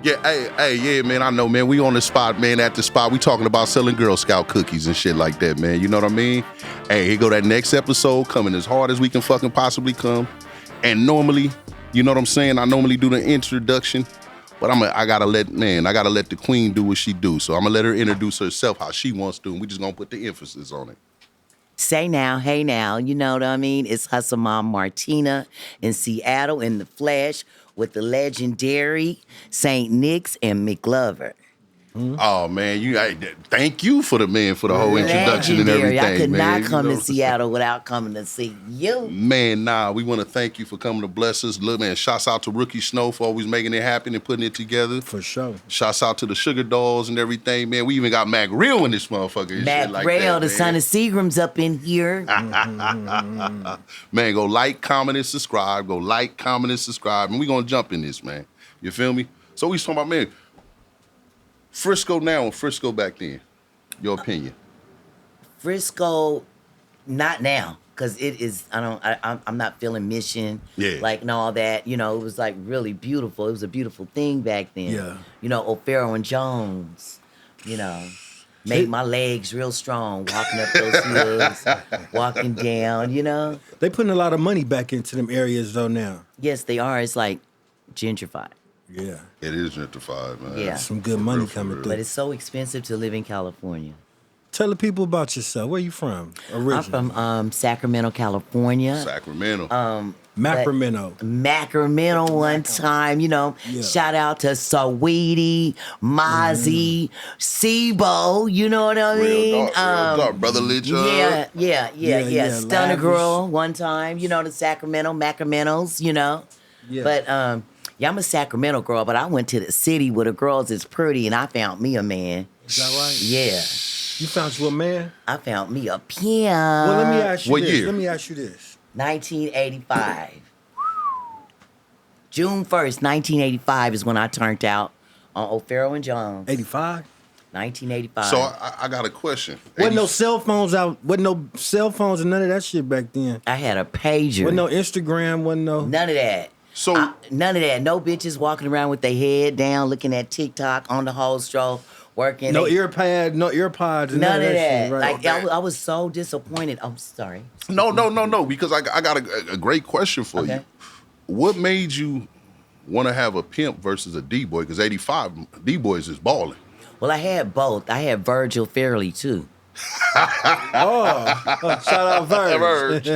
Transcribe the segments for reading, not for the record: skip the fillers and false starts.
Yeah, yeah, man, I know, man. We on the spot, man, at the spot. We talking about selling Girl Scout cookies and shit like that, man. You know what I mean? Hey, here go that next episode, coming as hard as we can fucking possibly come. And normally, you know what I'm saying? I normally do the introduction, but I gotta let the queen do what she do. So I'm gonna let her introduce herself how she wants to, and we just gonna put the emphasis on it. Say now, hey now, you know what I mean? It's HustleMom Martina in Seattle in the flesh with the legendary St. Nick's and McLover. Oh man, thank you for the whole introduction and everything. I could man. not come to Seattle without coming to see you. Man, we want to thank you for coming to bless us. Look, man, shouts out to Rookie Snow for always making it happen and putting it together. For sure. Shouts out to the Sugar Dolls and everything, man. We even got Mac Real in this motherfucker. Mac Real, the son of Seagram's up in here. Man, go like, comment, and subscribe. Go like, comment, and subscribe. And we going to jump in this, man. You feel me? So we talking about, man, Frisco now and Frisco back then. Your opinion? Frisco, not now, because it is. I'm not feeling Mission. Yeah. Like and all that. You know, it was like really beautiful. It was a beautiful thing back then. Yeah. You know, O'Farrell and Jones. You know, made my legs real strong walking up those hills, walking down. You know. They putting a lot of money back into them areas though now. Yes, they are. It's like gentrified. Yeah. It is gentrified, man. Yeah. Some good money coming through. But it's so expensive to live in California. Tell the people about yourself. Where you from originally? I'm from Sacramento, California. Sacramento. Macramento one time, you know. Yeah. Shout out to Saweetie, Mozzie, Sibo, you know what I mean? Real dark, Brother Lidge. Yeah. Stunner Lavish. Girl one time, you know, the Macramentos, you know. Yeah. But I'm a Sacramento girl, but I went to the city where the girls is pretty and I found me a man. Is that right? Yeah. You found you a man? I found me a pimp. Well, let me ask you What this. year? Let me ask you this. 1985. June 1st, 1985 is when I turned out on O'Farrell and Jones. 85? 1985. So I got a question. Wasn't no cell phones out. Wasn't no cell phones and none of that shit back then. I had a pager. Wasn't no Instagram. Wasn't no. None of that. So None of that. No bitches walking around with their head down, looking at TikTok on the whole stroll, working. No earpods. None of that. Shit, right? Like I was so disappointed. I'm sorry. no, because I got a great question for you. What made you want to have a pimp versus a D-boy? Because 85 D-boys is balling. Well, I had both. I had Virgil Fairley too. Shout out Verge.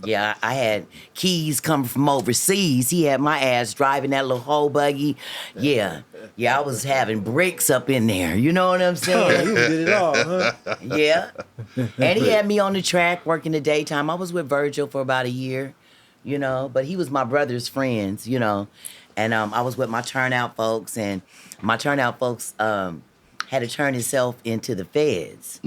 Yeah, I had Keys coming from overseas. He had my ass driving that little hoe buggy. Yeah, I was having bricks up in there. You know what I'm saying? You did it all, huh? Yeah. And he had me on the track working the daytime. I was with Virgil for about a year, you know, but he was my brother's friends, you know. And I was with my turnout folks, and my turnout folks had to turn himself into the feds.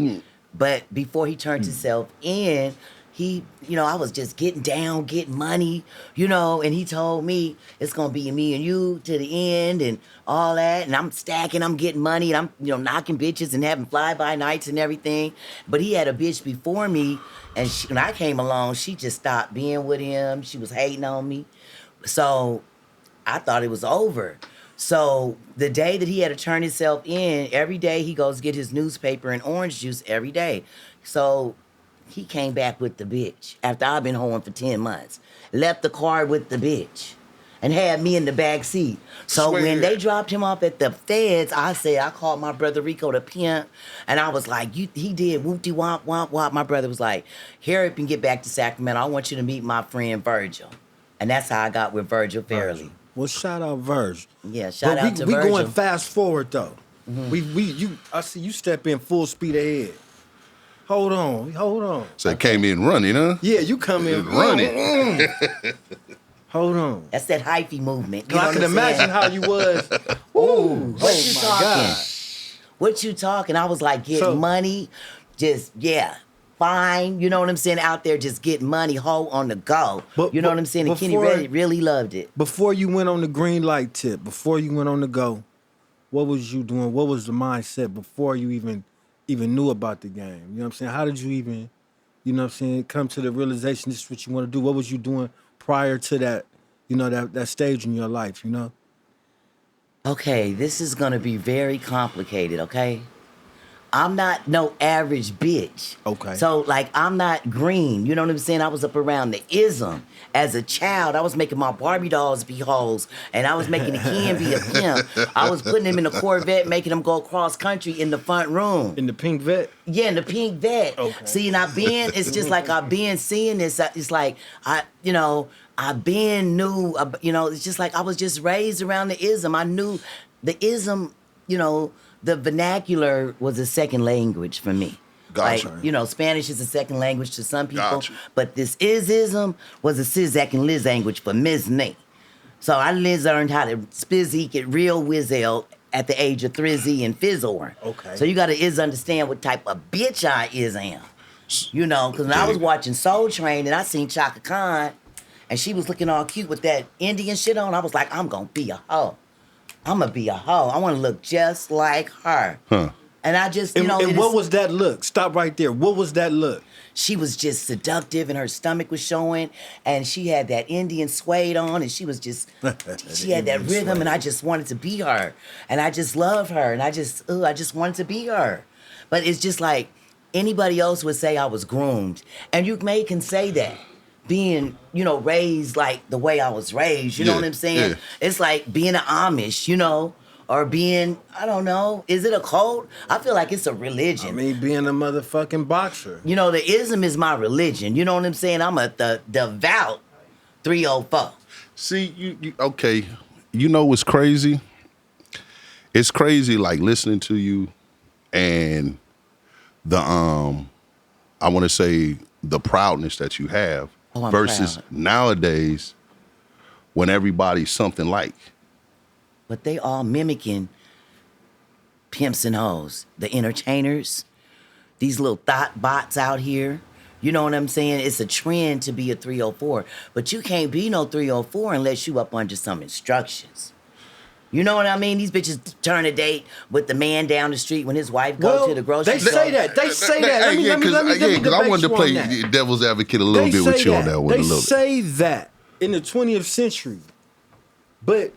But before he turned himself in, he, you know, I was just getting down, getting money, you know, and he told me it's going to be me and you to the end and all that. And I'm stacking, I'm getting money, and I'm, you know, knocking bitches and having fly-by nights and everything. But he had a bitch before me, and when I came along, she just stopped being with him. She was hating on me. So I thought it was over. So the day that he had to turn himself in, every day he goes get his newspaper and orange juice every day. So he came back with the bitch after I've been hoeing for 10 months. Left the car with the bitch and had me in the back seat. So when they dropped him off at the feds, I called my brother Rico the pimp, and I was like, he did whoop-de-womp, womp, womp. My brother was like, hurry up and get back to Sacramento. I want you to meet my friend Virgil. And that's how I got with Virgil Fairley. Well, shout out Verge. Yeah, shout out to we Virgil. going fast forward though. I see you step in full speed ahead. Hold on. So it came in running, huh? Yeah, you come in running. Hold on. That's that hyphy movement. You I know can what I'm imagine saying? how you was. Ooh, What you talking? God. What you talking? I was like getting money, just fine. You know what I'm saying? Out there just getting money, hoe on the go. You know what I'm saying? And Kenny really loved it. Before you went on the green light tip, before you went on the go, what was you doing? What was the mindset before you even knew about the game? You know what I'm saying? How did you even, you know what I'm saying, come to the realization this is what you want to do? What was you doing prior to that, you know, that stage in your life, you know? Okay, this is gonna be very complicated, okay? I'm not no average bitch. Okay. So, like, I'm not green. You know what I'm saying? I was up around the ism. As a child, I was making my Barbie dolls be hoes, and I was making the Ken be a pimp. I was putting them in the Corvette, making them go cross country in the front room. In the pink vet? Yeah, in the pink vet. Okay. See, and it's just like I've been seeing this. It's like, I've been new, it's just like I was just raised around the ism. I knew the ism, the vernacular was a second language for me. Gotcha. Like, Spanish is a second language to some people, Gotcha. but this ism was a Sizak and Liz language for Ms. Me. So I learned how to spizzeek it real wizzel at the age of Thrizzy and Fizzor. Okay. So you got to understand what type of bitch I am. Because when I was watching Soul Train and I seen Chaka Khan and she was looking all cute with that Indian shit on, I was like, I'm going to be a hoe. I'm going to be a hoe. I want to look just like her. Huh. And I just, And what was that look? Stop right there. What was that look? She was just seductive and her stomach was showing and she had that Indian suede on and she was just, she had that rhythm and I just wanted to be her. And I just love her and I just wanted to be her. But it's just like anybody else would say I was groomed. And you can say that. Being, raised like the way I was raised, you know what I'm saying? Yeah. It's like being an Amish, or being, I don't know, is it a cult? I feel like it's a religion. I mean, being a motherfucking boxer. The ism is my religion. You know what I'm saying? I'm a devout 304. See, you okay. You know what's crazy? It's crazy like listening to you and the I want to say the proudness that you have I'm versus proud. nowadays when everybody's something like. But they all mimicking pimps and hoes, the entertainers, these little thought bots out here. You know what I'm saying? It's a trend to be a 304, but you can't be no 304 unless you up under some instructions. You know what I mean? These bitches turn a date with the man down the street when his wife go to the grocery store. They say that. They say that. Let me because I wanted to debate play you on that. devil's advocate a little They bit with say you on that. that one. They a little say that in the 20th century, but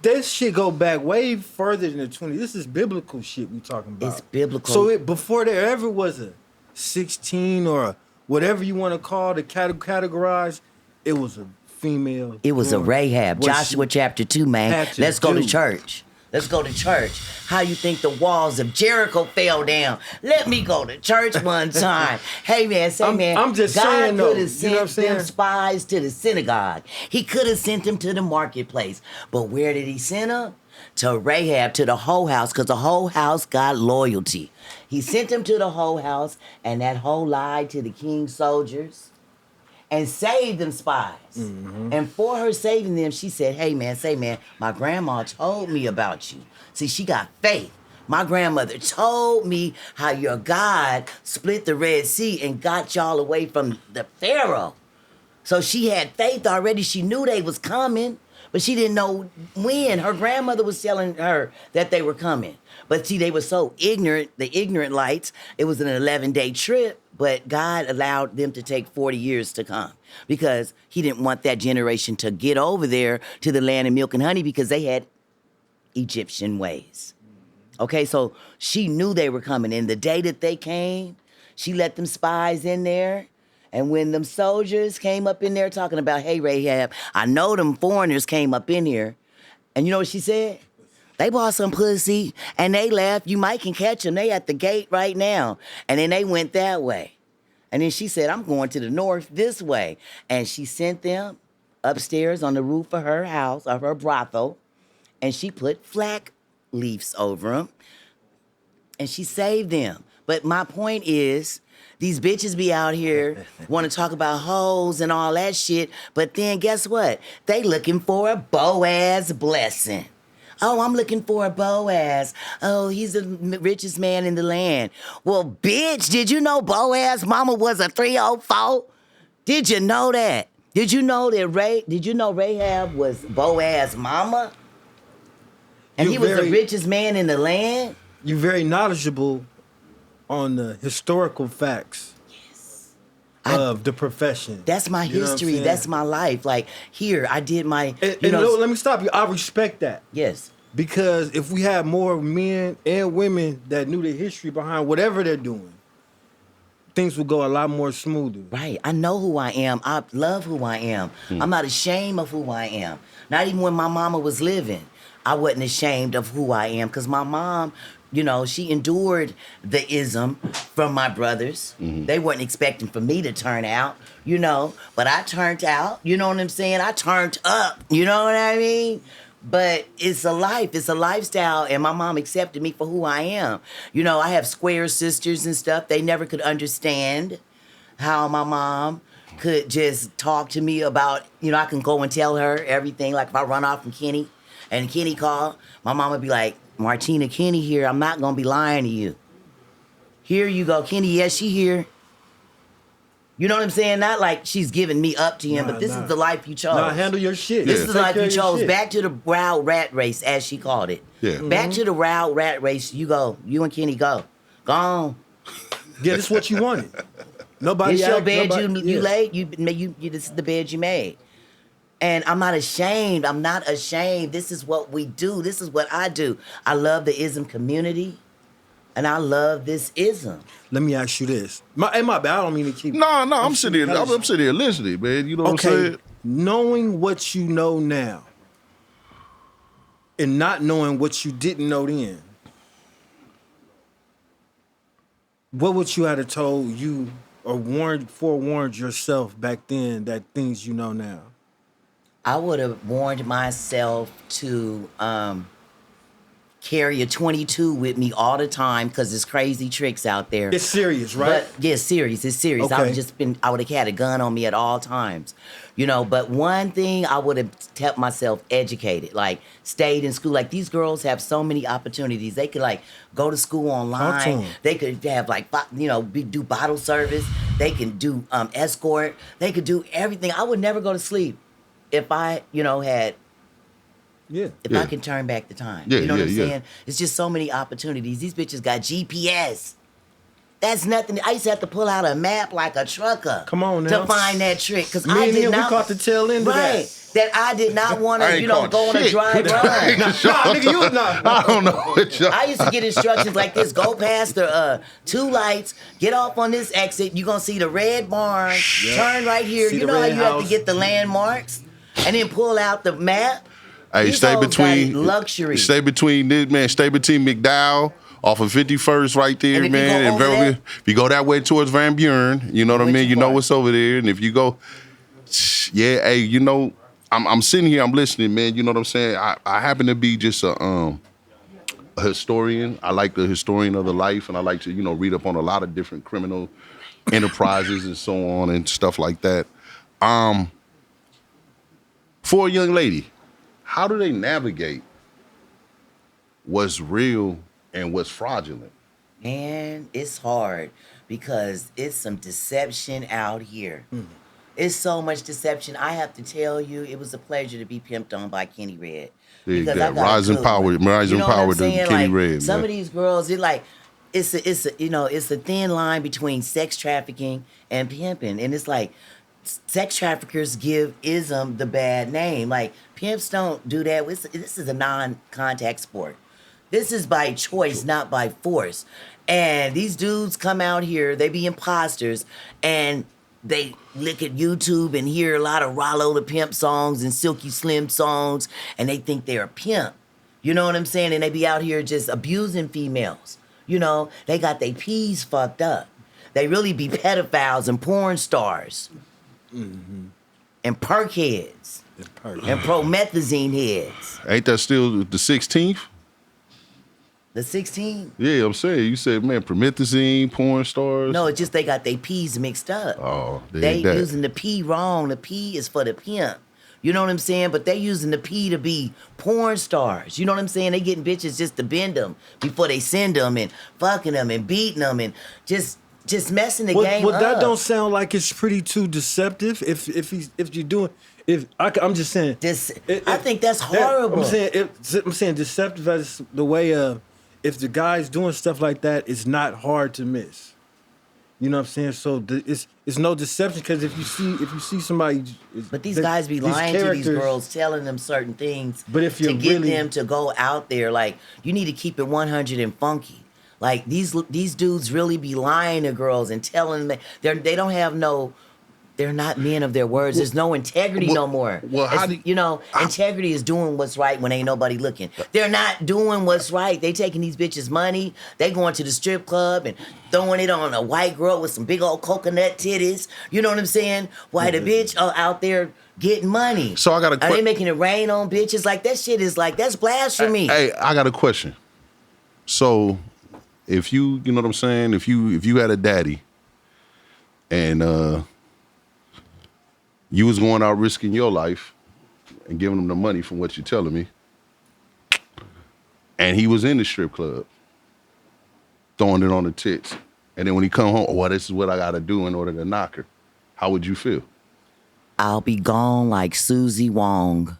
that shit go back way further than the 20th. This is biblical shit we talking about. It's biblical. So before there ever was a 16 or a whatever you want to call the categorize, it was a female. It was a doing Rahab. what Joshua she chapter 2, man. had to Let's go to do. church. Let's go to church. How you think the walls of Jericho fell down? Let me go to church one time. Hey, man, I'm just saying, though, God could have you know what I'm sent them saying? spies to the synagogue. He could have sent them to the marketplace. But where did he send them? To Rahab, to the whole house, because the whole house got loyalty. He sent them to the whole house, and that whole lied to the king's soldiers and saved them spies. Mm-hmm. And for her saving them, she said, hey, man, my grandma told me about you. See, she got faith. My grandmother told me how your God split the Red Sea and got y'all away from the Pharaoh. So she had faith already. She knew they was coming, but she didn't know when. Her grandmother was telling her that they were coming. But see, they were so ignorant, the ignorant lights. It was an 11-day trip, but God allowed them to take 40 years to come because he didn't want that generation to get over there to the land of milk and honey because they had Egyptian ways. Okay, so she knew they were coming. And the day that they came, she let them spies in there. And when them soldiers came up in there talking about, hey, Rahab, I know them foreigners came up in here. And you know what she said? They bought some pussy and they left. You might can catch them. They at the gate right now. And then they went that way. And then she said, I'm going to the north this way. And she sent them upstairs on the roof of her house, of her brothel. And she put flax leaves over them. And she saved them. But my point is, these bitches be out here want to talk about hoes and all that shit. But then guess what? They looking for a Boaz blessing. Oh, I'm looking for a Boaz. Oh, he's the richest man in the land. Well, bitch, did you know Boaz mama was a 304? Did you know that? Did you know Rahab was Boaz mama? And he was the richest man in the land? You're very knowledgeable on the historical facts of the profession. That's my You know what I'm history. saying? That's my life. Like, here, I did my... And let me stop you. I respect that. Yes. Because if we had more men and women that knew the history behind whatever they're doing, things would go a lot more smoother. Right. I know who I am. I love who I am. I'm not ashamed of who I am. Not even when my mama was living, I wasn't ashamed of who I am because my mom, she endured the ism from my brothers. They weren't expecting for me to turn out, but I turned out, you know what I'm saying? I turned up, you know what I mean? But it's a life, it's a lifestyle, and my mom accepted me for who I am. I have square sisters and stuff. They never could understand how my mom could just talk to me about, I can go and tell her everything. Like if I run off from Kenny and Kenny called, my mom would be like, Martina, Kenny here, I'm not gonna be lying to you. Here you go, Kenny, yes, she here. You know what I'm saying? Not like she's giving me up to him, but this is the life you chose. Handle your shit. This is the life you chose. Back to the wild rat race, as she called it. Yeah. Back to the wild rat race. You go. You and Kenny go. Go on. Yeah, this is what you wanted. Nobody. This your bed you laid. You this is the bed you made. And I'm not ashamed. I'm not ashamed. This is what we do. This is what I do. I love the ism community. And I love this ism. Let me ask you this. My bad. I don't mean to keep. No, I'm sitting here listening, man. You know what I'm saying? Knowing what you know now, and not knowing what you didn't know then, what would you have told you or forewarned yourself back then that things you know now? I would have warned myself to carry a 22 with me all the time because there's crazy tricks out there. It's serious, right? But yeah, serious. It's serious. Okay. I would have had a gun on me at all times. But one thing I would have kept myself educated, like stayed in school. Like these girls have so many opportunities. They could like go to school online. They could have like, do bottle service. They can do escort. They could do everything. I would never go to sleep if I, had I can turn back the time. You know what I'm saying? It's just so many opportunities. These bitches got GPS. That's nothing. I used to have to pull out a map like a trucker. Come on now. To find that trick. Because I did not. We caught the tail end of that. That I did not want to, go on a dry run. Nigga, you was not. I don't know. I used to get instructions like this. Go past the 2 lights. Get off on this exit. You're going to see the red barn. Yep. Turn right here. See you know how you house. have to get the landmarks? And then pull out the map. Hey, stay between luxury. Stay between this, man. Stay between McDowell off of 51st right there, and man. If you go that way towards Van Buren, you know what I mean? You know what's over there. And if you go, I'm sitting here, I'm listening, man. You know what I'm saying? I happen to be just a historian. I like the historian of the life, and I like to, read up on a lot of different criminal enterprises and so on and stuff like that. For a young lady, how do they navigate what's real and what's fraudulent? Man, it's hard because it's some deception out here. It's so much deception. I have to tell you, it was a pleasure to be pimped on by Kenny Red. Rising power to Kenny Red. Some of these girls, it's a thin line between sex trafficking and pimping, and it's like sex traffickers give ism the bad name. Like pimps don't do that. This is a non-contact sport. This is by choice, not by force. And these dudes come out here, they be imposters, and they look at YouTube and hear a lot of Rollo the Pimp songs and Silky Slim songs, and they think they're a pimp. You know what I'm saying? And they be out here just abusing females. They got their peas fucked up. They really be pedophiles and porn stars. Mm-hmm. And perk heads. And promethazine heads. Ain't that still the 16th? The 16th? Yeah, I'm saying. You said, man, promethazine, porn stars. No, it's just they got their P's mixed up. Oh, they using the P wrong. The P is for the pimp. You know what I'm saying? But they using the P to be porn stars. You know what I'm saying? They getting bitches just to bend them before they send them and fucking them and beating them and just messing the game up. That don't sound like it's pretty too deceptive. If you're doing, I'm just saying. I think that's horrible. I'm saying deceptive as the way if the guy's doing stuff like that, it's not hard to miss. You know what I'm saying? So it's no deception because if you see somebody, But these guys be lying to these girls, telling them certain things But if to you're get really- them to go out there. Like, you need to keep it 100 and funky. Like, these dudes really be lying to girls and telling them they don't have no. They're not men of their words. There's no integrity no more. Well, how do integrity is doing what's right when ain't nobody looking. They're not doing what's right. They taking these bitches' money. They going to the strip club and throwing it on a white girl with some big old coconut titties. You know what I'm saying? While the bitch are out there getting money. So I got Are they making it rain on bitches? Like, that shit is like, that's blasphemy. Hey, I got a question. So, if you know what I'm saying, if you had a daddy, and you was going out risking your life and giving him the money from what you're telling me, and he was in the strip club throwing it on the tits, and then when he come home, well, this is what I got to do in order to knock her. How would you feel? I'll be gone like Susie Wong.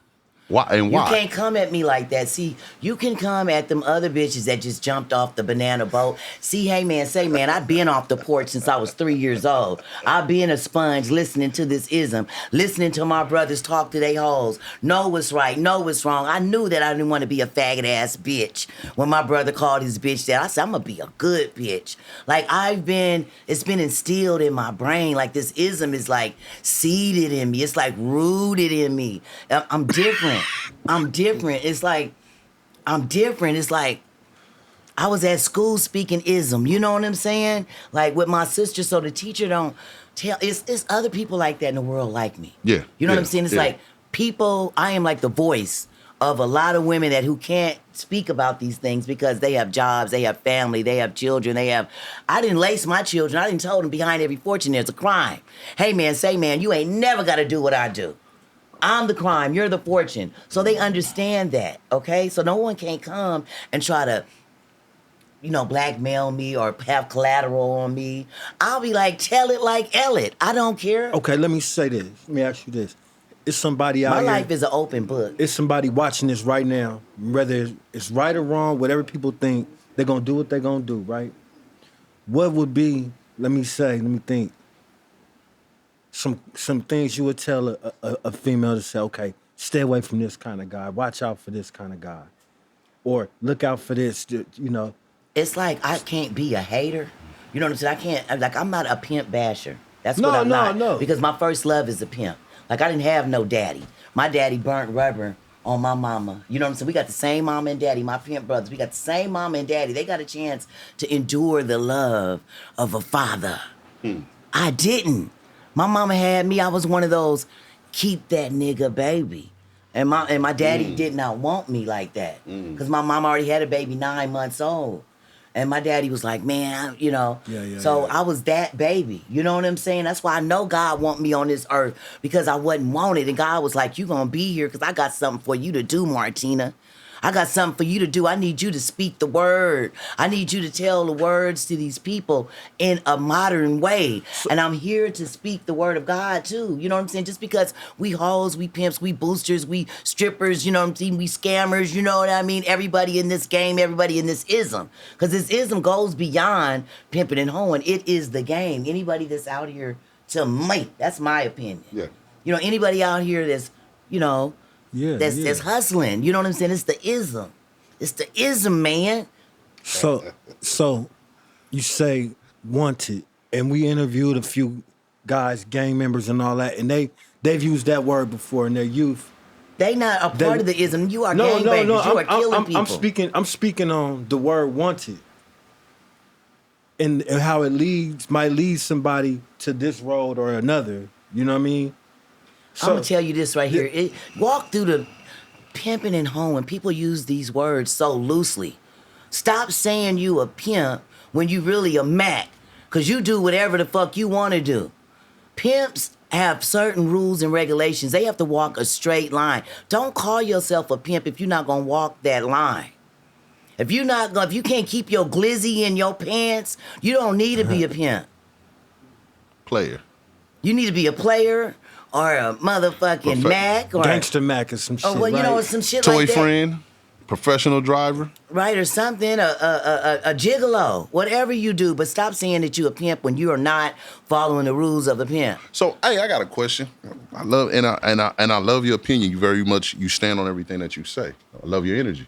Why and why? You can't come at me like that. See, you can come at them other bitches that just jumped off the banana boat. See, hey man, say man, I've been off the porch since I was 3 years old. I've been a sponge listening to this ism, listening to my brothers talk to they hoes. Know what's right, know what's wrong. I knew that I didn't want to be a faggot ass bitch. When my brother called his bitch that, I said, I'm gonna be a good bitch. Like, it's been instilled in my brain. Like, this ism is like seeded in me. It's like rooted in me. I'm different. I'm different. It's like, I'm different. It's like, I was at school speaking ism. You know what I'm saying? Like, with my sister, so the teacher don't tell. It's other people like that in the world like me. Yeah. You know what I'm saying? It's like, people, I am like the voice of a lot of women who can't speak about these things because they have jobs, they have family, they have children, I didn't lace my children. I didn't tell them behind every fortune there's a crime. Hey man, say man, you ain't never got to do what I do. I'm the crime, you're the fortune. So they understand that, okay? So no one can come and try to, blackmail me or have collateral on me. I'll be like, tell it like Elliot. I don't care. Okay, let me say this. Let me ask you this. It's somebody out My here. life is an open book. It's somebody watching this right now. Whether it's right or wrong, whatever people think, they're going to do what they're going to do, right? What would be, let me think, some things you would tell a female to say, okay, stay away from this kind of guy. Watch out for this kind of guy. Or look out for this, It's like, I can't be a hater. You know what I'm saying? I'm not a pimp basher. That's what I'm not. No. Because my first love is a pimp. Like, I didn't have no daddy. My daddy burnt rubber on my mama. You know what I'm saying? We got the same mama and daddy, my pimp brothers. We got the same mama and daddy. They got a chance to endure the love of a father. I didn't. My mama had me. I was one of those, keep that nigga baby. And my daddy did not want me like that. Because my mom already had a baby 9 months old. And my daddy was like, man, I was that baby. You know what I'm saying? That's why I know God want me on this earth, because I wasn't wanted. And God was like, you gonna be here because I got something for you to do, Martina. I got something for you to do. I need you to speak the word. I need you to tell the words to these people in a modern way. And I'm here to speak the word of God too. You know what I'm saying? Just because we hoes, we pimps, we boosters, we strippers, you know what I'm saying? We scammers, you know what I mean? Everybody in this game, everybody in this ism. Because this ism goes beyond pimping and hoeing. It is the game. Anybody that's out here to make, that's my opinion. Yeah. Anybody out here that's, that's hustling. You know what I'm saying? It's the ism. It's the ism, man. So you say wanted, and we interviewed a few guys, gang members and all that, and they've used that word before in their youth. They not a part of the ism. You are gangbangers. You are killing people. I'm speaking on the word wanted, and how it might lead somebody to this road or another. You know what I mean? So, I'm gonna tell you this right here. Walk through the pimping and hoeing. People use these words so loosely. Stop saying you a pimp when you really a Mac, because you do whatever the fuck you want to do. Pimps have certain rules and regulations. They have to walk a straight line. Don't call yourself a pimp if you're not gonna walk that line. If you can't keep your glizzy in your pants, you don't need to be a pimp. Player. You need to be a player. Or a motherfucking Mac, or gangster Mac or some shit. Or some shit like that. Toy friend. Professional driver. Right, or something, a gigolo, whatever you do, but stop saying that you a pimp when you are not following the rules of a pimp. So, hey, I got a question. I love and I love your opinion. You very much you stand on everything that you say. I love your energy.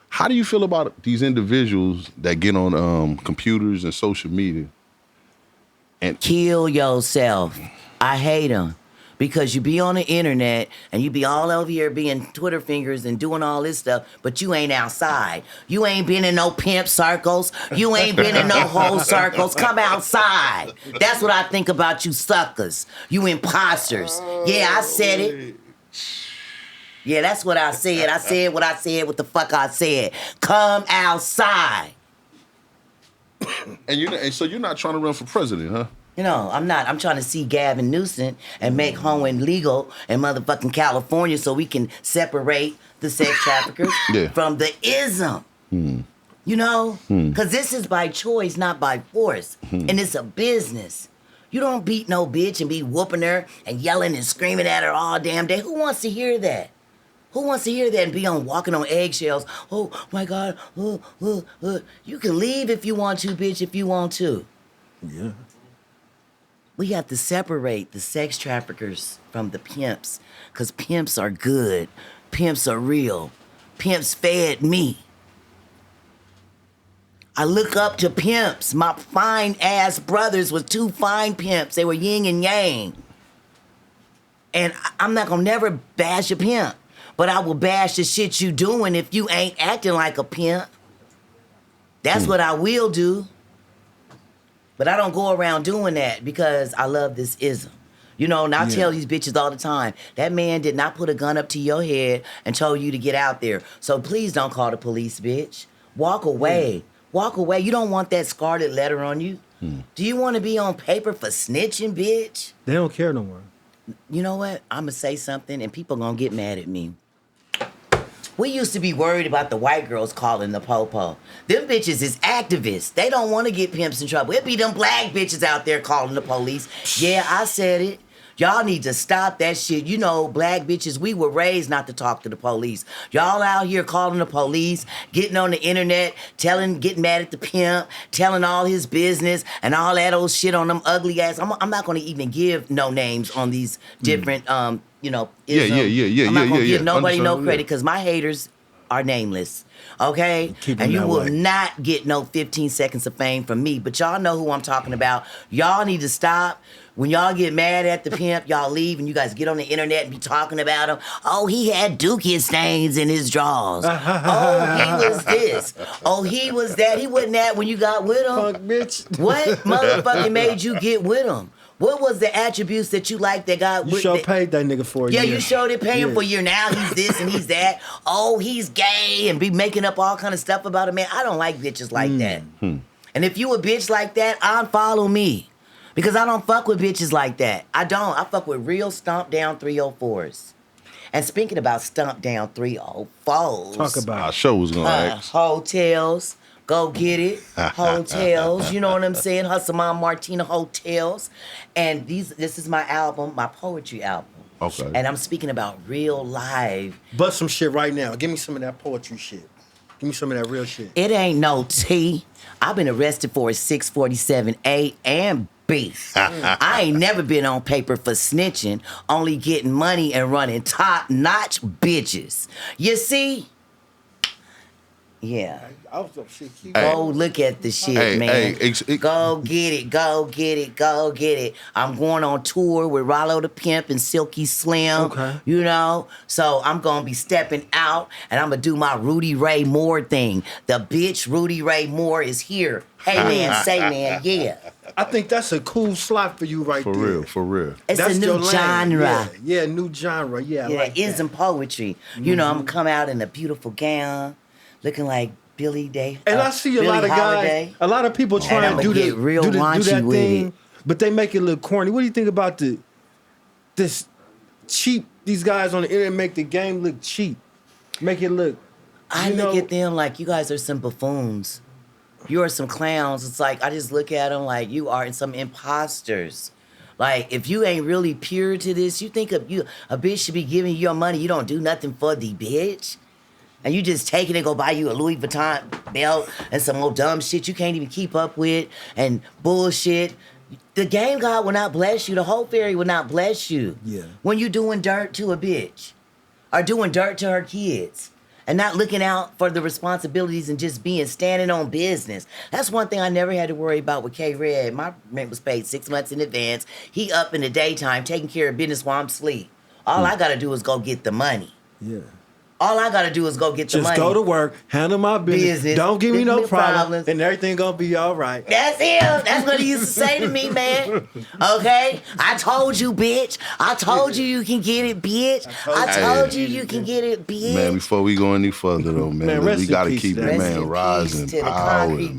How do you feel about these individuals that get on computers and social media and Kill yourself. I hate them. Because you be on the internet and you be all over here being Twitter fingers and doing all this stuff, but you ain't outside. You ain't been in no pimp circles. You ain't been in no whole circles. Come outside. That's what I think about you suckers. You imposters. Yeah, I said it. Yeah, that's what I said. I said what I said, what the fuck I said. Come outside. and so you're not trying to run for president, huh? You know, I'm not. I'm trying to see Gavin Newsom and make hoeing legal in motherfucking California so we can separate the sex traffickers from the ism. You know? Because this is by choice, not by force. And it's a business. You don't beat no bitch and be whooping her and yelling and screaming at her all damn day. Who wants to hear that? Who wants to hear that and be on walking on eggshells? Oh, my God. You can leave if you want to, bitch, if you want to. Yeah. We have to separate the sex traffickers from the pimps, because pimps are good. Pimps are real. Pimps fed me. I look up to pimps. My fine-ass brothers was two fine pimps. They were yin and yang. And I'm not going to never bash a pimp, but I will bash the shit you doing if you ain't acting like a pimp. That's what I will do. But I don't go around doing that because I love this ism. You know, and I tell these bitches all the time, that man did not put a gun up to your head and told you to get out there. So please don't call the police, bitch. Walk away. Walk away. You don't want that scarlet letter on you. Do you want to be on paper for snitching, bitch? They don't care no more. You know what? I'm going to say something and people going to get mad at me. We used to be worried about the white girls calling the po-po. Them bitches is activists. They don't want to get pimps in trouble. It be them black bitches out there calling the police. Yeah, I said it. Y'all need to stop that shit. You know, black bitches, we were raised not to talk to the police. Y'all out here calling the police, getting on the internet, getting mad at the pimp, telling all his business and all that old shit on them ugly ass. I'm not going to even give no names on these different, you know, ism. I'm not going to give nobody no credit because my haters are nameless. Okay? And you will not get no 15 seconds of fame from me. But y'all know who I'm talking about. Y'all need to stop. When y'all get mad at the pimp, y'all leave and you guys get on the internet and be talking about him. Oh, he had dookie stains in his drawers. Oh, he was this. Oh, he was that. He wasn't that when you got with him. Fuck, bitch. What motherfucking made you get with him? What was the attributes that you liked that got with You sure paid that nigga for a year. Yeah, you sure did pay him for a year. Now he's this and he's that. Oh, he's gay and be making up all kind of stuff about him. Man, I don't like bitches like that. And if you a bitch like that, unfollow me. Because I don't fuck with bitches like that. I don't. I fuck with real stomp down 304s. And speaking about stomp down 304s. Talk about our show was going to ask. Hotels. Go get it. Hotels. You know what I'm saying? HustleMom, Martina Hotels. And this is my album, my poetry album. Okay. And I'm speaking about real live. Bust some shit right now. Give me some of that poetry shit. Give me some of that real shit. It ain't no tea. I've been arrested for a 647A and B. I ain't never been on paper for snitching, only getting money and running top-notch bitches. You see? Yeah. Go look at the shit, man. Go get it, go get it, go get it. I'm going on tour with Rollo the Pimp and Silky Slim. Okay. You know? So I'm going to be stepping out and I'm going to do my Rudy Ray Moore thing. The bitch Rudy Ray Moore is here. Hey, man, say, man, yeah. I think that's a cool slot for you right there. For real. It's That's a new your lane. genre. Yeah, new genre. Yeah, I Yeah, like ism poetry. You know, I'm going to come out in a beautiful gown, looking like Billy Day. And I see a lot of Holiday. guys, a lot of people trying to do get real raunchy that with thing, it. but they make it look corny. What do you think about this cheap? These guys on the internet make the game look cheap, make it look. I look at them like you guys are some buffoons. You are some clowns. It's like I just look at them like you are some imposters. Like if you ain't really pure to this, you think a bitch should be giving you your money. You don't do nothing for the bitch. and you just take it and go buy you a Louis Vuitton belt and some old dumb shit you can't even keep up with and bullshit. The game God will not bless you. The whole fairy will not bless you. Yeah. When you doing dirt to a bitch or doing dirt to her kids and not looking out for the responsibilities and just standing on business. That's one thing I never had to worry about with K-Red. My rent was paid 6 months in advance. He up in the daytime taking care of business while I'm asleep. All I got to do is go get the money. Yeah. All I gotta do is go get the money. Just go to work, handle my business. Don't give me no problems, and everything gonna be all right. That's him. That's what he used to say to me, man. Okay? I told you, bitch. I told you can get it, bitch. I told you can get it, bitch. Man, before we go any further, though, man, we got to keep the man rising. To the concrete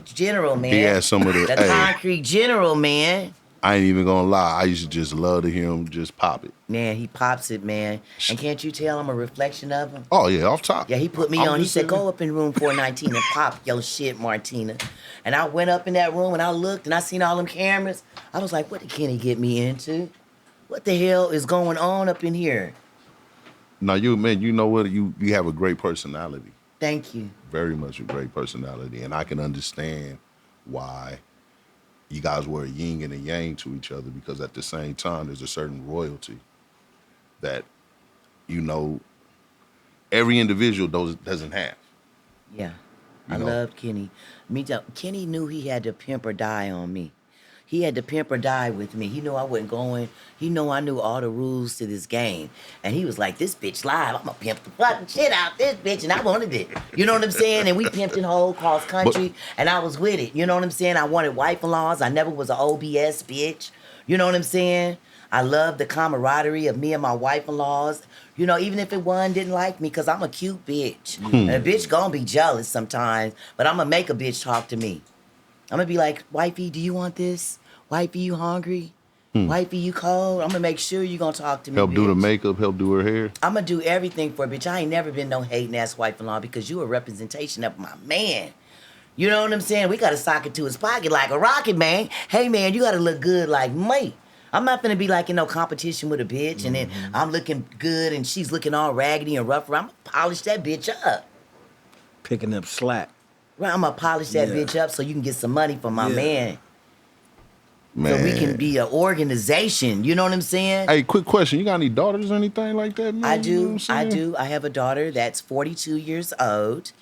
general, man. He had some of the concrete general, man. I ain't even gonna lie. I used to just love to hear him just pop it. Man, he pops it, man. And can't you tell I'm a reflection of him? Oh, yeah, off top. Yeah, he put me on. He said, go up in room 419 and pop your shit, Martina. And I went up in that room and I looked and I seen all them cameras. I was like, what did Kenny get me into? What the hell is going on up in here? Now, you know what? You have a great personality. Thank you. Very much a great personality. And I can understand why you guys were a yin and a yang to each other, because at the same time, there's a certain royalty that, every individual doesn't have. Yeah. I love Kenny. Kenny knew he had to pimp or die on me. He had to pimp or die with me. He knew I wasn't going. He knew I knew all the rules to this game. And he was like, this bitch live. I'm going to pimp the fucking shit out this bitch. And I wanted it. You know what I'm saying? And we pimped in whole cross country. And I was with it. You know what I'm saying? I wanted wife-in-laws. I never was an OBS bitch. You know what I'm saying? I love the camaraderie of me and my wife-in-laws. Even if one didn't like me, because I'm a cute bitch. And a bitch gonna be jealous sometimes. But I'm going to make a bitch talk to me. I'm going to be like, wifey, do you want this? Wifey, you hungry? Wifey, you cold? I'm going to make sure you going to talk to me, Help bitch. do the makeup, help do her hair. I'm going to do everything for a bitch. I ain't never been no hating-ass wife-in-law because you a representation of my man. You know what I'm saying? We got to sock it to his pocket like a rocket, man. Hey, man, you got to look good like me. I'm not going to be like in no competition with a bitch and then I'm looking good and she's looking all raggedy and rough. I'm going to polish that bitch up. Picking up slack. Right, I'm going to polish that bitch up so you can get some money from my man. So we can be an organization. You know what I'm saying? Hey, quick question. You got any daughters or anything like that, man? I do. You know I do. I have a daughter that's 42 years old.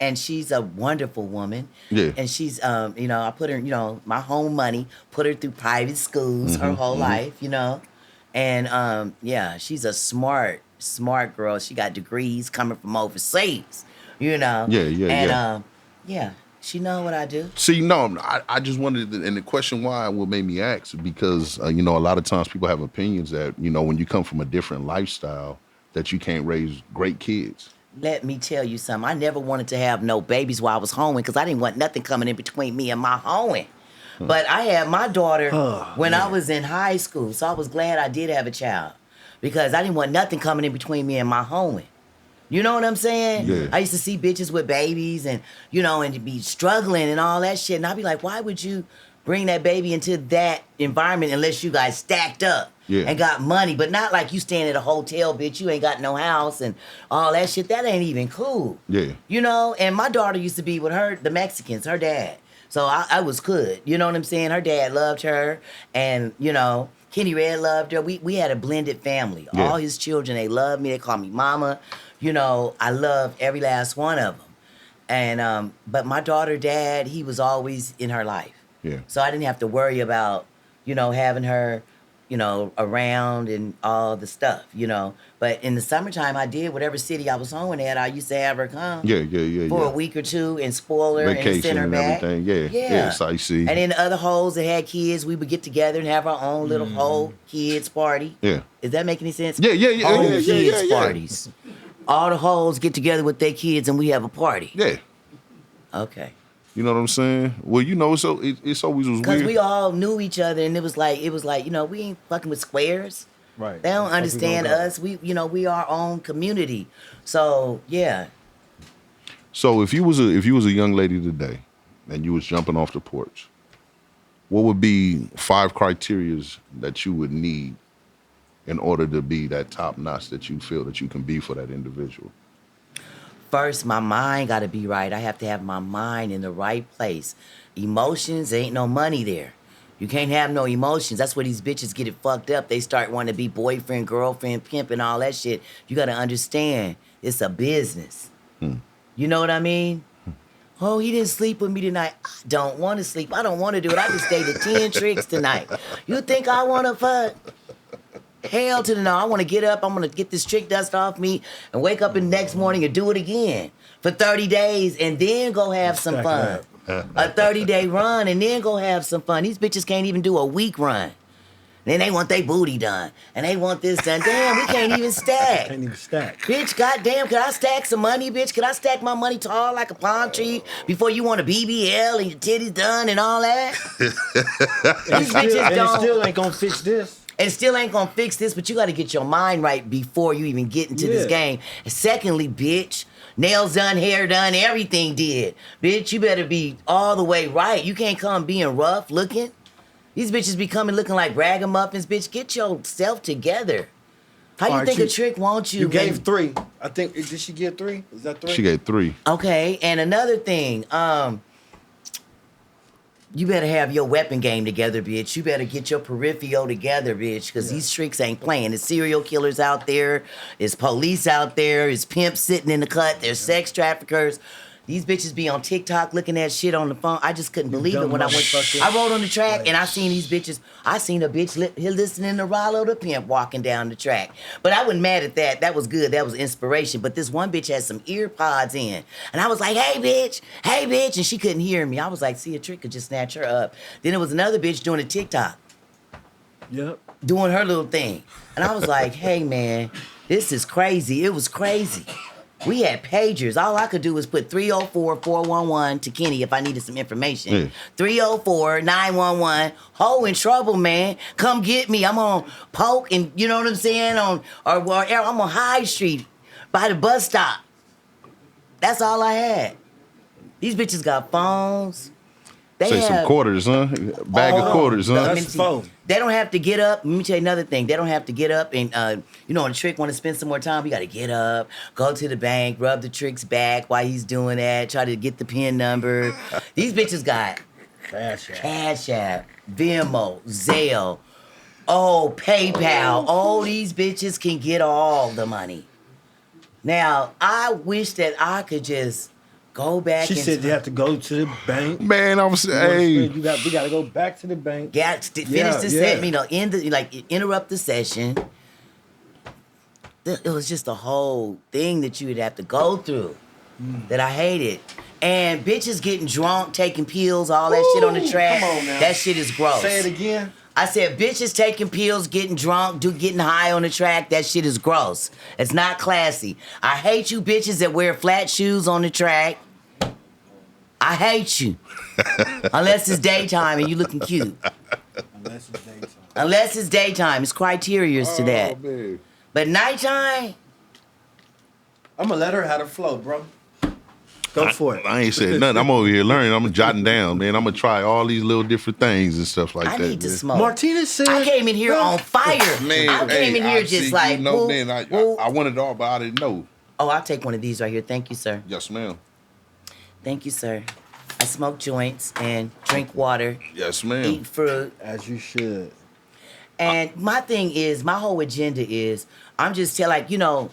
And she's a wonderful woman. Yeah. And she's, I put her, my home money, put her through private schools her whole life, And, she's a smart girl. She got degrees coming from overseas, Yeah. And, she know what I do. See, no, I just wanted, and the question why what made me ask, because, a lot of times people have opinions that, when you come from a different lifestyle, that you can't raise great kids. Let me tell you something. I never wanted to have no babies while I was hoeing because I didn't want nothing coming in between me and my hoeing. But I had my daughter when I was in high school, so I was glad I did have a child because I didn't want nothing coming in between me and my hoeing. You know what I'm saying? Yeah. I used to see bitches with babies and, and be struggling and all that shit. And I'd be like, why would you bring that baby into that environment unless you guys stacked up and got money? But not like you staying at a hotel, bitch. You ain't got no house and all that shit. That ain't even cool. Yeah. And my daughter used to be with the Mexicans, her dad. So I was good. You know what I'm saying? Her dad loved her. And, Kenny Red loved her. We had a blended family. Yeah. All his children, they loved me. They called me mama. I love every last one of them. And, but my daughter, dad, he was always in her life. Yeah. So I didn't have to worry about, having her, around and all the stuff, But in the summertime, I did whatever city I was home at. I used to have her come. For a week or two and spoil her and send her back. Everything. Yeah. Sightsee. And then the other hoes that had kids, we would get together and have our own little whole kids party. Yeah. Does that make any sense? Yeah. Own kids parties. All the hoes get together with their kids and we have a party. Yeah. Okay. You know what I'm saying? Well, it's always was weird. Because we all knew each other and it was like, we ain't fucking with squares. Right. They don't understand us. We our own community. So, yeah. So if you was a young lady today and you was jumping off the porch, what would be 5 criterias that you would need in order to be that top notch that you feel that you can be for that individual? first my mind got to be right. I have to have my mind in the right place. Emotions, ain't no money there. You can't have no emotions. That's where these bitches get it fucked up. They start wanting to be boyfriend, girlfriend, pimp, and all that shit. You got to understand, it's a business. You know what I mean? Oh, he didn't sleep with me tonight. I don't want to sleep. I don't want to do it. I just stayed at 10 tricks tonight. You think I want to fuck? Hell to the no. I want to get up. I'm going to get this trick dust off me and wake up in the next morning and do it again for 30 days and then go have some fun. A 30-day run and then go have some fun. These bitches can't even do a week run. Then they want their booty done. And they want this done. Damn, we can't even stack. Can't even stack. Bitch, goddamn, could I stack some money, bitch? Could I stack my money tall like a palm tree before you want a BBL and your titties done and all that? These bitches And don't. it still ain't gonna fix this. And still ain't gonna fix this, but you gotta get your mind right before you even get into this game. And secondly, bitch, nails done, hair done, everything did. Bitch, you better be all the way right. You can't come being rough looking. These bitches be coming looking like ragamuffins. Bitch, get yourself together. How you think a trick wants you? You gave 3. I think, did she get 3? Is that 3? She gave 3. Okay, and another thing, you better have your weapon game together, bitch. You better get your peripheral together, bitch, because these tricks ain't playing. There's serial killers out there. There's police out there. There's pimps sitting in the cut. There's sex traffickers. These bitches be on TikTok looking at shit on the phone. I just couldn't believe it when I went. I rode on the track and I seen these bitches. I seen a bitch listening to Rollo the Pimp walking down the track. But I wasn't mad at that. That was good. That was inspiration. But this one bitch had some ear pods in. And I was like, hey, bitch. And she couldn't hear me. I was like, see, a trick could just snatch her up. Then there was another bitch doing a TikTok. Yep. Doing her little thing. And I was like, hey, man, this is crazy. It was crazy. We had pagers. All I could do was put 304-411 to Kenny if I needed some information. 304-911. Ho in trouble, man. Come get me. I'm on Polk and you know what I'm saying? I'm on High Street by the bus stop. That's all I had. These bitches got phones. Say some quarters, huh? Bag of quarters, huh? That's phone. They don't have to get up. Let me tell you another thing. They don't have to get up and, you know, on the trick, want to spend some more time. You got to get up, go to the bank, rub the trick's back while he's doing that, try to get the PIN number. These bitches got Cash App, Venmo, Zelle, PayPal. All these bitches can get all the money. Now, I wish that I could just go back. She said you have to go to the bank. Man, I was hey. We got to go back to the bank. Finish the set, you know, interrupt the session. It was just a whole thing that you would have to go through that I hated. And bitches getting drunk, taking pills, all that shit on the track. Come on now. That shit is gross. Say it again. I said, bitches taking pills, getting drunk, getting high on the track, that shit is gross. It's not classy. I hate you bitches that wear flat shoes on the track. I hate you. Unless it's daytime and you looking cute. Unless it's daytime. It's criteria to that. Man. But nighttime, I'm going to let her have the flow, bro. Go for it. I ain't said nothing. I'm over here learning. I'm jotting down, man. I'm gonna try all these little different things and stuff like I that. need to man. smoke. Martina said... I came in here on fire. Man, I came in here just like, no, whoop, man. whoop. I wanted it all, but I didn't know. Oh, I'll take one of these right here. Thank you, sir. Yes, ma'am. Thank you, sir. I smoke joints and drink water. Yes, ma'am. Eat fruit. As you should. And my thing is, my whole agenda is, I'm just like, you know,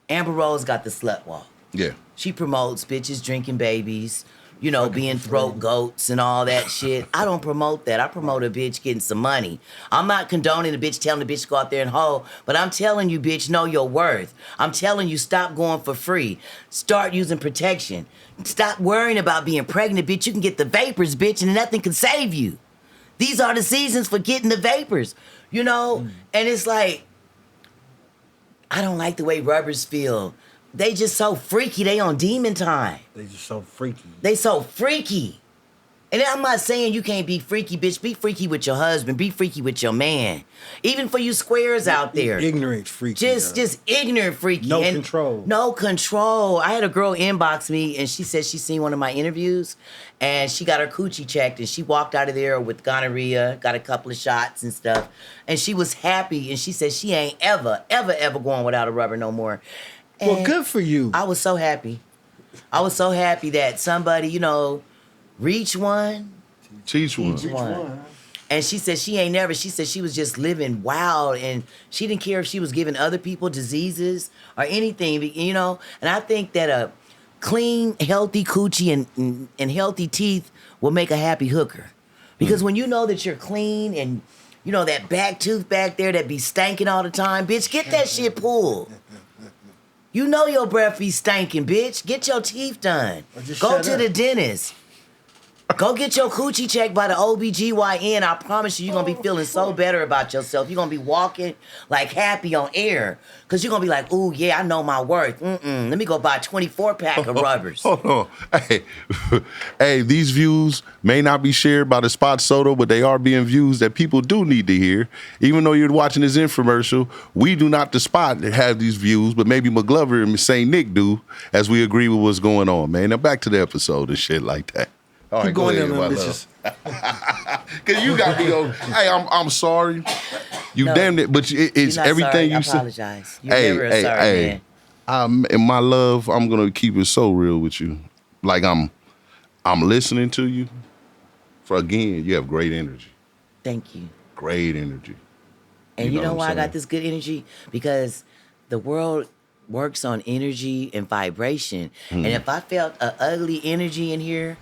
Amber Rose got the slut walk. Yeah. She promotes bitches drinking babies, you know, being throat goats and all that shit. I don't promote that. I promote a bitch getting some money. I'm not condoning a bitch telling the bitch to go out there and hoe, but I'm telling you, bitch, know your worth. I'm telling you, stop going for free. Start using protection. Stop worrying about being pregnant, bitch. You can get the vapors, bitch, and nothing can save you. These are the seasons for getting the vapors, you know? And it's like, I don't like the way rubbers feel. They just so freaky. They on demon time. They just so freaky. They so freaky. And I'm not saying you can't be freaky, bitch. Be freaky with your husband. Be freaky with your man. Even for you squares out there. Ignorant freaky. Just ignorant freaky. No and control. No control. I had a girl inbox me and she said she seen one of my interviews and she got her coochie checked and she walked out of there with gonorrhea, got a couple of shots and stuff. And she was happy and she said she ain't ever going without a rubber no more. Well, And good for you. I was so happy. I was so happy that somebody, reached one. Teach one. Each one. And she said she said she was just living wild and she didn't care if she was giving other people diseases or anything, And I think that a clean, healthy coochie and healthy teeth will make a happy hooker. Because when you know that you're clean and, that back tooth back there that be stanking all the time, bitch, get that shit pulled. You know your breath be stanking, bitch. Get your teeth done. Go to the dentist. Go get your coochie checked by the OBGYN. I promise you're going to be feeling so better about yourself. You're going to be walking like happy on air. Because you're going to be like, ooh, yeah, I know my worth. Let me go buy a 24-pack of rubbers. Hold on. Hey, these views may not be shared by the spot SoDo, but they are being views that people do need to hear. Even though you're watching this infomercial, we do not, the spot, have these views, but maybe McGlover and St. Nick do, as we agree with what's going on, man. Now back to the episode and shit like that. All right, Keep going down, my bitches. Because you got me on. Hey, I'm sorry. You No, damn it, but it's you're not everything sorry. you I said. apologize. You're never a sorry man. In my love, I'm gonna keep it so real with you. Like I'm listening to you. Again, you have great energy. Thank you. Great energy. And you know what why I'm I got saying? this good energy? Because the world works on energy and vibration. And if I felt an ugly energy in here,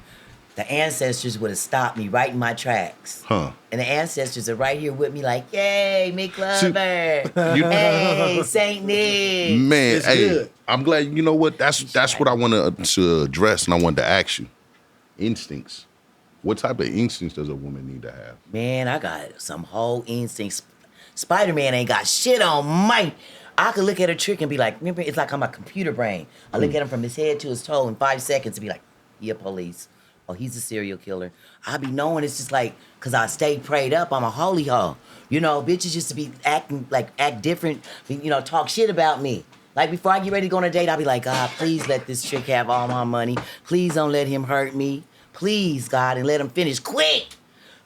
the ancestors would have stopped me right in my tracks. Huh. And the ancestors are right here with me like, yay, Mick Glover. You- Hey, St. Nick. Man, It's hey, good. I'm glad. You know what? That's what I want to address, and I wanted to ask you. Instincts. What type of instincts does a woman need to have? Man, I got some whole instincts. Spider-Man ain't got shit on my... I could look at a trick and be like, remember, it's like I'm a computer brain. I look at him from his head to his toe in 5 seconds and be like, he a police. Oh, he's a serial killer. I be knowing it's just like, because I stayed prayed up, I'm a holy hoe. Bitches used to be act different, talk shit about me. Like before I get ready to go on a date, I'll be like, God, please let this chick have all my money. Please don't let him hurt me. Please, God, and let him finish quick.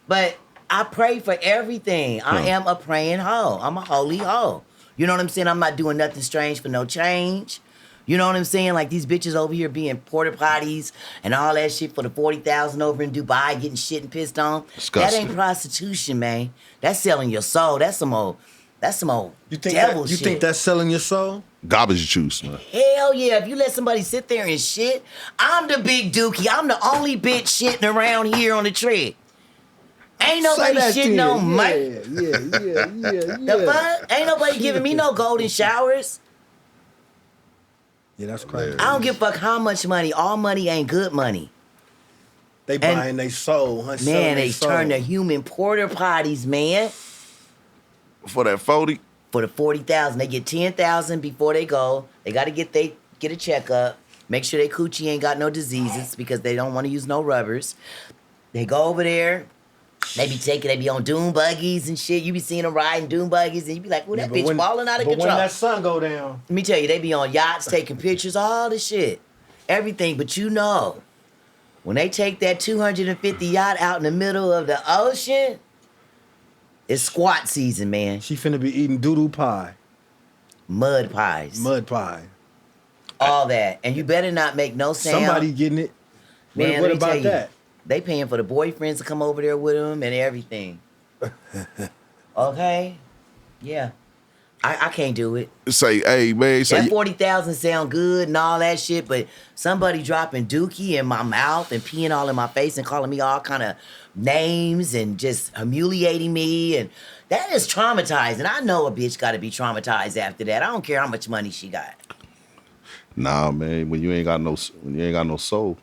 But I pray for everything. I am a praying hoe. I'm a holy hoe. You know what I'm saying? I'm not doing nothing strange for no change. You know what I'm saying? Like these bitches over here being porta potties and all that shit for the 40,000 over in Dubai getting shit and pissed on. Disgusting. That ain't prostitution, man. That's selling your soul. That's some old devil shit. You think that's selling your soul? Garbage juice, man. Hell yeah. If you let somebody sit there and shit, I'm the big dookie. I'm the only bitch shitting around here on the tree. Ain't nobody shitting on Mike. Yeah. The fuck? Ain't nobody giving me no golden showers. Yeah, that's crazy. I don't give a fuck how much money. All money ain't good money. They buying their soul, huh? Man, they turn the human porter potties, man. For that 40. For the 40,000, they get 10,000 before they go. They got to get a checkup. Make sure they coochie ain't got no diseases because they don't want to use no rubbers. They go over there. They be on dune buggies and shit. You be seeing them riding dune buggies and you be like, ooh, that bitch falling out of control. But when that sun go down. Let me tell you, they be on yachts taking pictures, all the shit. Everything, but when they take that 250 yacht out in the middle of the ocean, it's squat season, man. She finna be eating doo-doo pie. Mud pies. Mud pie. All that. And you better not make no sound. Somebody getting it. Man, what let me tell about you, that? They paying for the boyfriends to come over there with them and everything. Okay? Yeah. I can't do it. Say, hey, man. Say, That 40,000 sound good and all that shit, but somebody dropping dookie in my mouth and peeing all in my face and calling me all kind of names and just humiliating me, and that is traumatizing. I know a bitch got to be traumatized after that. I don't care how much money she got. nah, man. When you ain't got no soul.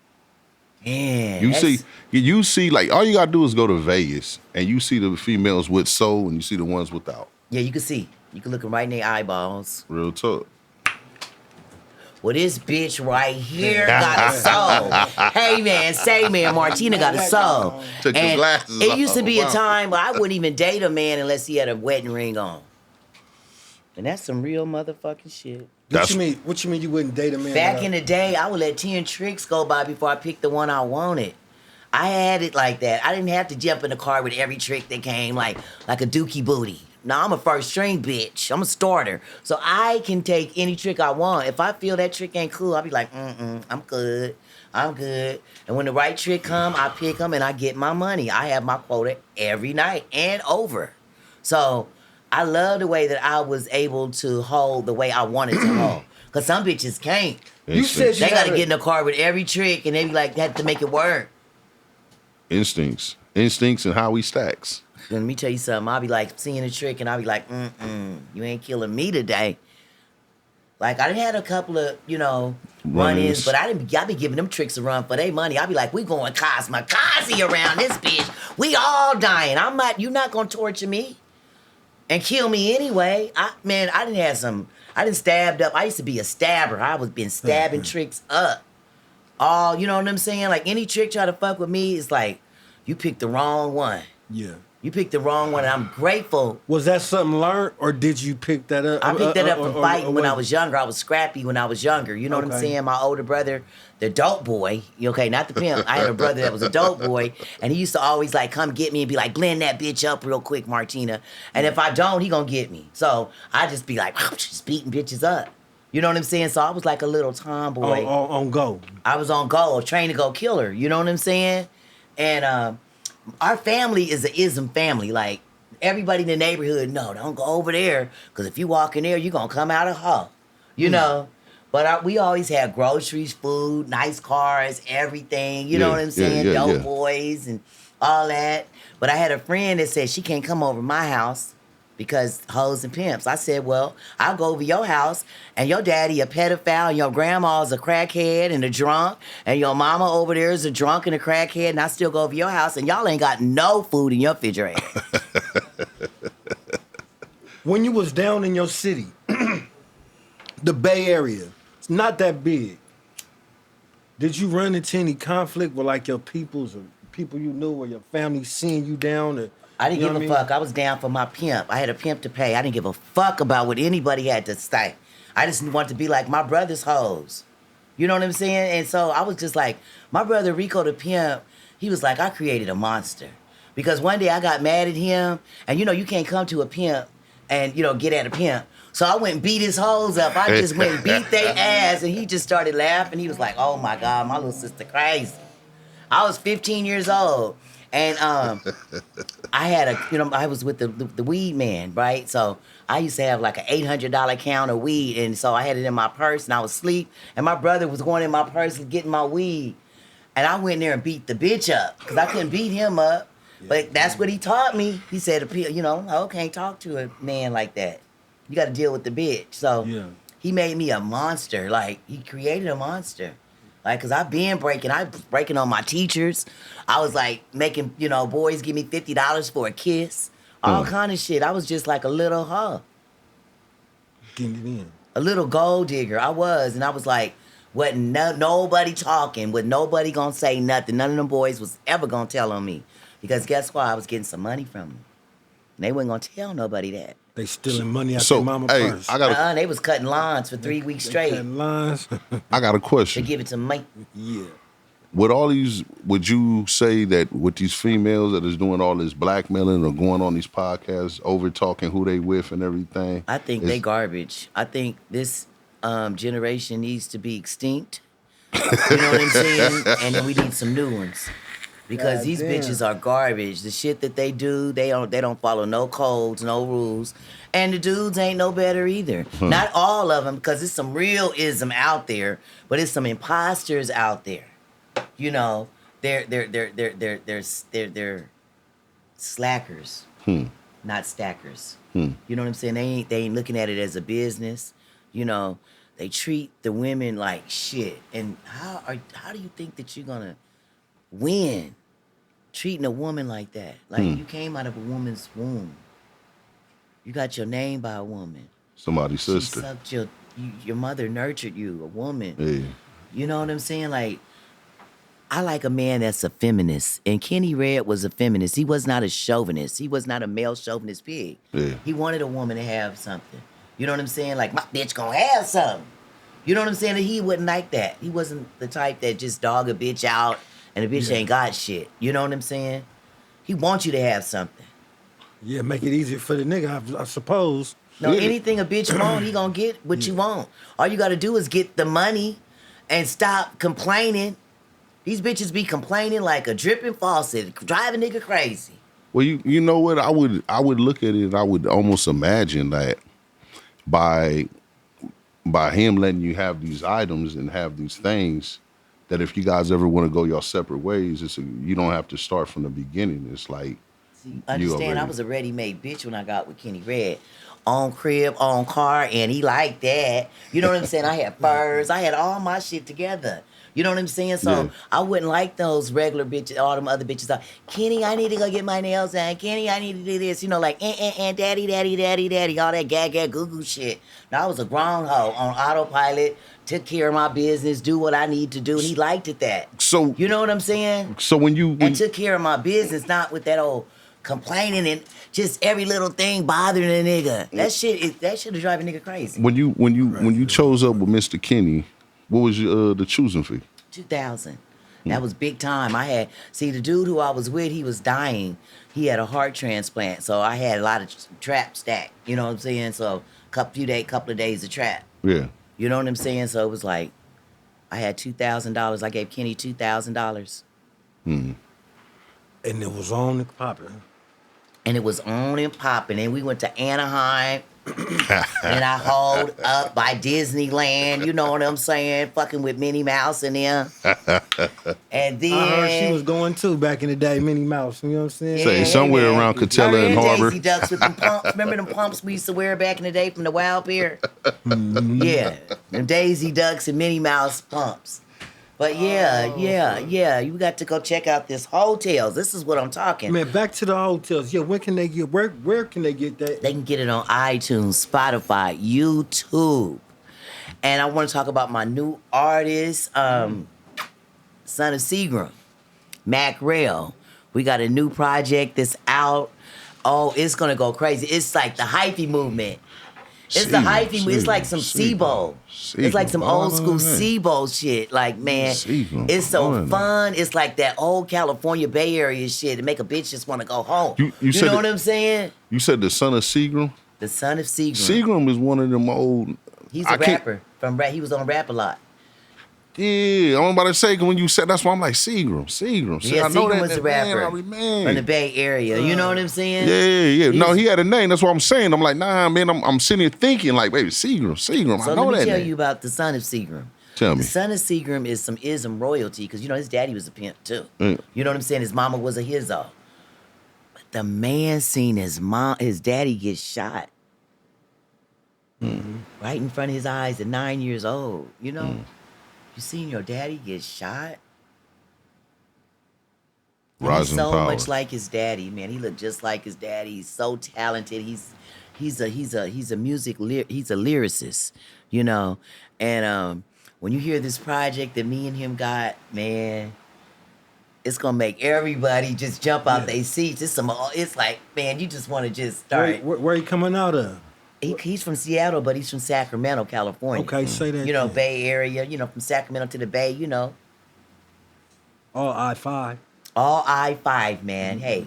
Man, You see, like, all you gotta do is go to Vegas and you see the females with soul and you see the ones without. Yeah, you can see. You can look them right in their eyeballs. Real talk. Well, this bitch right here got a soul. Hey, man, say, man, Martina got a soul. Took the And glasses it used to off. be a Wow. time where I wouldn't even date a man unless he had a wedding ring on. And that's some real motherfucking shit. What you mean you wouldn't date a man? Back in the day, I would let 10 tricks go by before I picked the one I wanted. I had it like that. I didn't have to jump in the car with every trick that came like a dookie booty. Now I'm a first string bitch. I'm a starter. So I can take any trick I want. If I feel that trick ain't cool, I'll be like, I'm good. I'm good. And when the right trick come, I pick them and I get my money. I have my quota every night and over. So I love the way that I was able to hold the way I wanted to hold. Because some bitches can't. You said They got to get in the car with every trick and they be like, had to make it work. Instincts and how he stacks. Let me tell you something. I'll be like seeing a trick and I'll be like, you ain't killing me today. Like, I done had a couple of, run-ins, but I be giving them tricks a run for their money. I be like, we going kamikaze around this bitch. We all dying. You not gonna torture me and kill me anyway. I done stabbed up. I used to be a stabber. I was been stabbing tricks up. You know what I'm saying? Like, any trick try to fuck with me, it's like, you picked the wrong one. Yeah. You picked the wrong one, and I'm grateful. Was that something learned, or did you pick that up? I picked that up from fighting when I was younger. I was scrappy when I was younger. You know what I'm saying? My older brother, the dope boy, okay, not the pimp. I had a brother that was a dope boy, and he used to always, like, come get me and be like, blend that bitch up real quick, Martina. And if I don't, he gonna get me. So I just be like, just beating bitches up. You know what I'm saying? So I was like a little tomboy. On go. I was on go, trained to go killer. You know what I'm saying? And our family is an ism family. Like, everybody in the neighborhood, no, don't go over there. Because if you walk in there, you're going to come out a hoe. You know? But we always had groceries, food, nice cars, everything. You know what I'm saying? Dope boys and all that. But I had a friend that said she can't come over my house because hoes and pimps. I said, well, I'll go over your house, and your daddy a pedophile, and your grandma's a crackhead and a drunk, and your mama over there is a drunk and a crackhead, and I still go over your house, and y'all ain't got no food in your refrigerator. When you was down in your city, the Bay Area, it's not that big. Did you run into any conflict with, like, your peoples or people you knew or your family seeing you down? Or, I didn't give a fuck. I was down for my pimp. I had a pimp to pay. I didn't give a fuck about what anybody had to say. I just wanted to be like my brother's hoes. You know what I'm saying? And so I was just like, my brother Rico the pimp, he was like, I created a monster. Because one day I got mad at him, and you can't come to a pimp and, get at a pimp. So I went and beat his hoes up. I just went and beat their ass, and he just started laughing. He was like, oh my God, my little sister crazy. I was 15 years old. And I had I was with the weed man, right? So I used to have like an $800 count of weed, and so I had it in my purse, and I was asleep, and my brother was going in my purse and getting my weed, and I went there and beat the bitch up because I couldn't beat him up, but that's what he taught me. He said, I can't talk to a man like that. You got to deal with the bitch. So he made me a monster. Like, he created a monster. Like, cause I was breaking on my teachers. I was like making, boys give me $50 for a kiss. All kind of shit. I was just like a little hoe. Getting it in. A little gold digger. I was. And I was like, wasn't nobody talking, with nobody gonna say nothing. None of them boys was ever gonna tell on me. Because guess what? I was getting some money from them. And they wasn't gonna tell nobody that. They stealing money out their mama purse. They was cutting lawns for 3 weeks straight. Cutting lines. I got a question. To give it to me. Yeah. With all these, would you say that with these females that is doing all this blackmailing or going on these podcasts, over talking who they with and everything? I think they garbage. I think this generation needs to be extinct. You know what I'm saying? And then we need some new ones. Because these bitches are garbage. The shit that they do, they don't follow no codes, no rules. And the dudes ain't no better either. Not all of them, because there's some real ism out there, but there's some imposters out there. They're slackers, not stackers. You know what I'm saying? They ain't looking at it as a business. They treat the women like shit. And how do you think that you're gonna win treating a woman like that? Like, you came out of a woman's womb. You got your name by a woman. Somebody's sister. She sucked your mother nurtured you, a woman. Yeah. You know what I'm saying? Like, I like a man that's a feminist. And Kenny Red was a feminist. He was not a chauvinist. He was not a male chauvinist pig. Yeah. He wanted a woman to have something. You know what I'm saying? Like, my bitch gonna have something. You know what I'm saying? And he wouldn't like that. He wasn't the type that just dog a bitch out and the bitch ain't got shit. You know what I'm saying? He wants you to have something. Yeah, make it easier for the nigga, I suppose. No, Yeah. anything a bitch want, he gonna get what you want. All you gotta do is get the money and stop complaining. These bitches be complaining like a dripping faucet, driving nigga crazy. Well, you know what? I would look at it. I would almost imagine that by him letting you have these items and have these things, that if you guys ever want to go your separate ways, you don't have to start from the beginning. It's like See, understand, I was a ready-made bitch when I got with Kenny Red. On crib, on car, and he liked that. You know what I'm saying? I had furs. I had all my shit together. You know what I'm saying? So Yeah. I wouldn't like those regular bitches, all them other bitches. Like, Kenny, I need to go get my nails done. Kenny, I need to do this. You know, like, daddy, daddy, daddy, daddy, all that gag, goo, goo shit. Now, I was a grown hoe on autopilot, took care of my business, do what I need to do. And he liked it that. So You know what I'm saying? so when And took care of my business, not with that old complaining and just every little thing bothering a nigga. That shit is driving a nigga crazy. when you chose up with Mr. Kenny, what was the choosing fee? 2000. That was big time. The dude who I was with, he was dying. He had a heart transplant, so I had a lot of trap stack. You know what I'm saying? So couple of days of trap. Yeah. You know what I'm saying? So it was like I had $2,000. I gave Kenny $2,000. And it was on the popping. And it was on and popping. And we went to Anaheim. And I hauled up by Disneyland. You know what I'm saying? Fucking with Minnie Mouse and them. And then I heard she was going too back in the day, Minnie Mouse. You know what I'm saying? Say somewhere around Coachella and Harbor. Daisy Ducks with them pumps. Remember them pumps we used to wear back in the day from the Wild Pier? Yeah. Them Daisy Ducks and Minnie Mouse pumps. But yeah. You got to go check out this hotels. This is what I'm talking. Man, back to the hotels. Yeah, when can they get where can they get that? They can get it on iTunes, Spotify, YouTube. And I want to talk about my new artist, Son of Seagram, Mac Rail. We got a new project that's out. Oh, it's gonna go crazy. It's like the hyphy movement. It's the hyphy movement. It's like some SIBO. It's like some old school SIBO shit. Like, man, it's so fun. It's like that old California Bay Area shit to make a bitch just want to go home. You know what I'm saying? You said the Son of Seagram? The Son of Seagram. Seagram is one of them old. He's a rapper. He was on Rap a Lot. Yeah, I'm about to say, when you said that's why I'm like Seagram. Yeah, I know Seagram that was a rapper from the Bay Area. You know what I'm saying? Yeah. No, he had a name. That's what I'm saying. I'm like, nah, man. I'm sitting here thinking like, baby, Seagram. So I know that. let me tell you about the Son of Seagram. Tell me. The Son of Seagram is some ism royalty because you know his daddy was a pimp too. Mm. You know what I'm saying? His mama was a hizzo. But the man seen his daddy get shot. Right in front of his eyes at 9 years old. You know? You seen your daddy get shot? Rising He's so power. much like his daddy, man. He looked just like his daddy. He's so talented. He's a lyricist, you know. And when you hear this project that me and him got, man, it's gonna make everybody just jump out their seats. It's like, man, you just want to just start. Where he coming out of? He's from Seattle, but he's from Sacramento, California. Okay, say that. You know, then. Bay Area. You know, from Sacramento to the Bay. You know, All I-5. all I-5, man. Hey,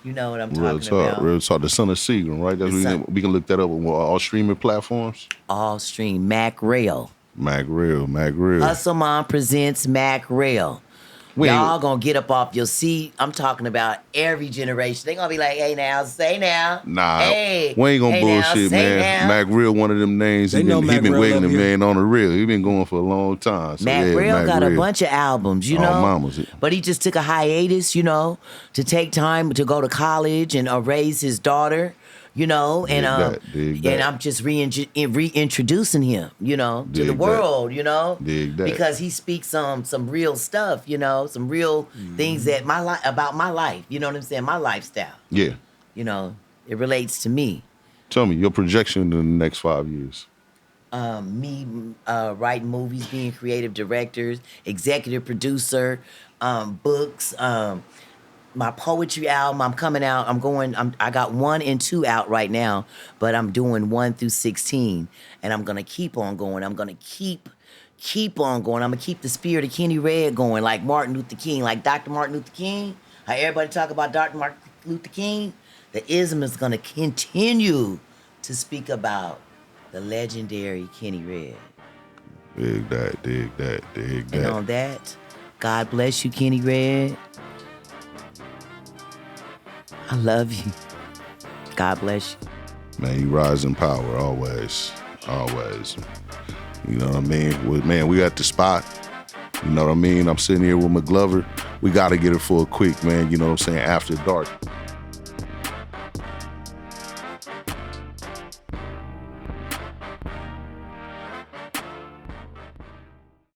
you know what I'm Real talking talk, about. real talk. The Son of Seagram, right? That's we can look that up on all streaming platforms. All stream Mac Rail. Mac Real. HustleMom presents Mac Rail. Wait. Y'all gonna get up off your seat. I'm talking about every generation. They gonna be like, hey now, say now. Nah, hey, we ain't gonna hey now, bullshit, say man. now. Mac Real, one of them names. They He know been Mac Real waiting, up here. man, on the real. He been going for a long time. So, Mac yeah, Rail Mac got a Real. bunch of albums, you Oh, know. mamas. But he just took a hiatus, you know, to take time to go to college and raise his daughter, you know, Dig that. and I'm just reintroducing him, you know, to Dig the that. world, you know, Dig that. because he speaks some real stuff, you know, some real things that about my life, you know what I'm saying, my lifestyle, Yeah. you know, it relates to me. Tell me your projection in the next 5 years. Me writing movies, being creative directors, executive producer, books, my poetry album. I'm coming out. I got 1 and 2 out right now, but I'm doing 1 through 16, and I'm gonna keep on going. I'm gonna keep on going. I'm gonna keep the spirit of Kenny Red going, like Martin Luther King, like Dr. Martin Luther King. How everybody talk about Dr. Martin Luther King. The ism is going to continue to speak about the legendary Kenny Red. Dig that. And on that, God bless you, Kenny Red. I love you. God bless you. Man, you rise in power always. You know what I mean? Well, man, we at the spot. You know what I mean? I'm sitting here with McGlover. We got to get it for a quick, man. You know what I'm saying? After dark.